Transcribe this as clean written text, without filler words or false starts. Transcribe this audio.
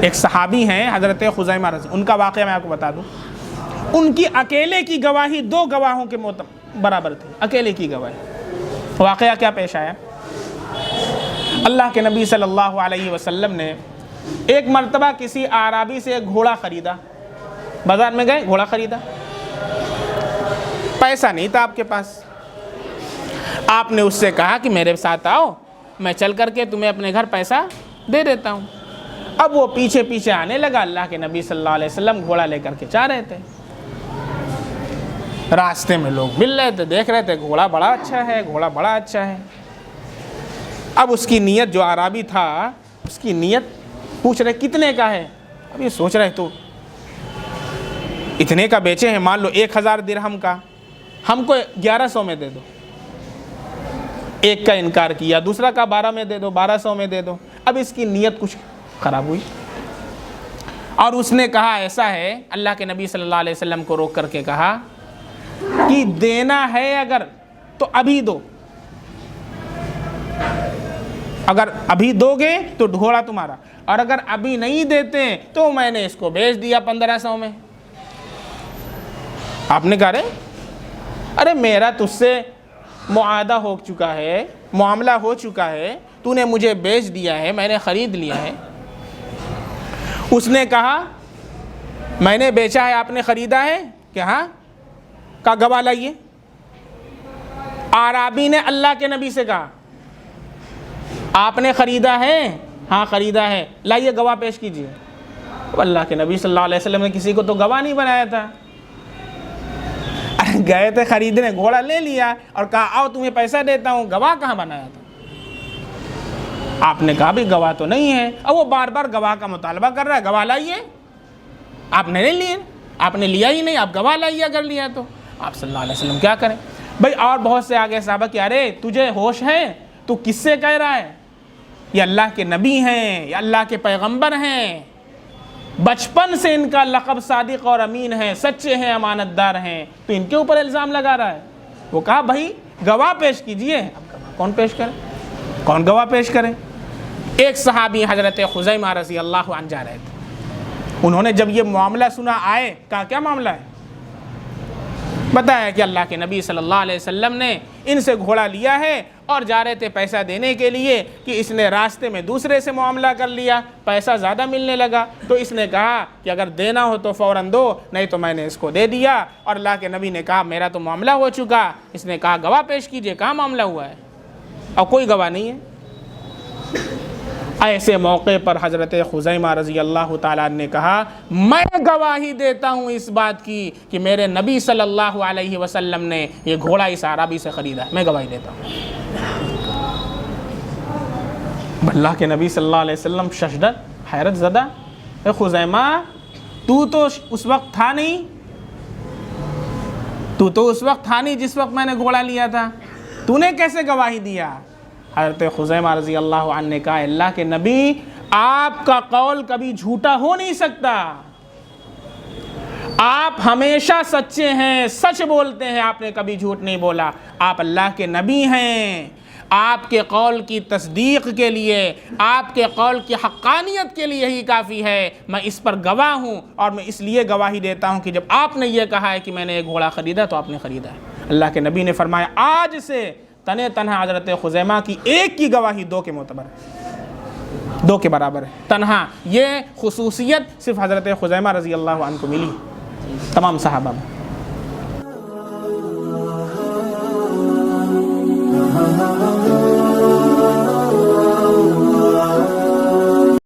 ایک صحابی ہیں حضرت خزیمہ رضی، ان کا واقعہ میں آپ کو بتا دوں. ان کی اکیلے کی گواہی 2 گواہوں کے برابر تھی. اکیلے کی گواہی. واقعہ کیا پیش آیا؟ اللہ کے نبی صلی اللہ علیہ وسلم نے ایک مرتبہ کسی اعرابی سے ایک گھوڑا خریدا. بازار میں گئے، گھوڑا خریدا. پیسہ نہیں تھا آپ کے پاس. آپ نے اس سے کہا کہ میرے ساتھ آؤ، میں چل کر کے تمہیں اپنے گھر پیسہ دے دیتا ہوں. اب وہ پیچھے پیچھے آنے لگا. اللہ کے نبی صلی اللہ علیہ وسلم گھوڑا لے کر کے جا رہے تھے. راستے میں لوگ مل رہے تھے، دیکھ رہے تھے گھوڑا بڑا اچھا ہے، گھوڑا بڑا اچھا ہے. اب اس کی نیت، جو اعرابی تھا اس کی نیت، پوچھ رہے کتنے کا ہے. اب یہ سوچ رہے تو اتنے کا بیچے ہیں، مان لو 1000 درہم کا، ہم کو 1100 میں دے دو. ایک کا انکار کیا، دوسرا کا 12 میں دے دو، 1200 میں دے دو. اب اس کی نیت کچھ خراب ہوئی اور اس نے کہا ایسا ہے، اللہ کے نبی صلی اللہ علیہ وسلم کو روک کر کے کہا کہ دینا ہے اگر تو ابھی دو، اگر ابھی دو گے تو گھوڑا تمہارا، اور اگر ابھی نہیں دیتے تو میں نے اس کو بیچ دیا 1500 میں. آپ نے کہا ارے میرا تجھ سے معاہدہ ہو چکا ہے، معاملہ ہو چکا ہے، تو نے مجھے بیچ دیا ہے، میں نے خرید لیا ہے. اس نے کہا میں نے بیچا ہے، آپ نے خریدا ہے کہ ہاں؟ کا گواہ لائیے. اعرابی نے اللہ کے نبی سے کہا آپ نے خریدا ہے؟ ہاں خریدا ہے. لائیے گواہ پیش کیجیے. اللہ کے نبی صلی اللہ علیہ وسلم نے کسی کو تو گواہ نہیں بنایا تھا. گئے تھے خریدنے، گھوڑا لے لیا اور کہا آؤ تمہیں پیسہ دیتا ہوں. گواہ کہاں بنایا تھا؟ آپ نے کہا بھی گواہ تو نہیں ہے. اب وہ بار بار گواہ کا مطالبہ کر رہا ہے، گواہ لائیے. آپ نے نہیں لیے، آپ نے لیا ہی نہیں، آپ گواہ لائیے اگر لیا تو. آپ صلی اللہ علیہ وسلم کیا کریں بھائی؟ اور بہت سے آگے صحابہ کہ ارے تجھے ہوش ہے؟ تو کس سے کہہ رہا ہے؟ یہ اللہ کے نبی ہیں، یہ اللہ کے پیغمبر ہیں، بچپن سے ان کا لقب صادق اور امین ہے، سچے ہیں، امانت دار ہیں، تو ان کے اوپر الزام لگا رہا ہے. وہ کہا بھائی گواہ پیش کیجئے. کون پیش کرے؟ کون گواہ پیش کرے؟ ایک صحابی حضرت خزیمہ رضی اللہ عنہ جا رہے تھے. انہوں نے جب یہ معاملہ سنا آئے، کہا کیا معاملہ ہے؟ بتایا کہ اللہ کے نبی صلی اللہ علیہ وسلم نے ان سے گھوڑا لیا ہے اور جا رہے تھے پیسہ دینے کے لیے کہ اس نے راستے میں دوسرے سے معاملہ کر لیا، پیسہ زیادہ ملنے لگا، تو اس نے کہا کہ اگر دینا ہو تو فوراً دو، نہیں تو میں نے اس کو دے دیا. اور اللہ کے نبی نے کہا میرا تو معاملہ ہو چکا. اس نے کہا گواہ پیش کیجئے. کہاں معاملہ ہوا ہے؟ اور کوئی گواہ نہیں ہے. ایسے موقع پر حضرت خزیمہ رضی اللہ تعالیٰ نے کہا میں گواہی دیتا ہوں اس بات کی کہ میرے نبی صلی اللہ علیہ وسلم نے یہ گھوڑا اس اعرابی سے خریدا. میں گواہی دیتا ہوں. اللہ کے نبی صلی اللہ علیہ وسلم ششدر، حیرت زدہ. اے خزیمہ تو اس وقت تھا نہیں، تو اس وقت تھا نہیں جس وقت میں نے گھوڑا لیا تھا، تو نے کیسے گواہی دیا؟ حضرت خزیمہ رضی اللہ عنہ نے کہا اللہ کے نبی آپ کا قول کبھی جھوٹا ہو نہیں سکتا، آپ ہمیشہ سچے ہیں، سچ بولتے ہیں، آپ نے کبھی جھوٹ نہیں بولا. آپ اللہ کے نبی ہیں، آپ کے قول کی تصدیق کے لیے، آپ کے قول کی حقانیت کے لیے ہی کافی ہے. میں اس پر گواہ ہوں اور میں اس لیے گواہی دیتا ہوں کہ جب آپ نے یہ کہا ہے کہ میں نے ایک گھوڑا خریدا تو آپ نے خریدا ہے. اللہ کے نبی نے فرمایا آج سے تنہا حضرت خزیمہ کی ایک کی گواہی 2 کے معتبر ہے، 2 کے برابر ہے. تنہا یہ خصوصیت صرف حضرت خزیمہ رضی اللہ عنہ کو ملی، تمام صحابہ میں.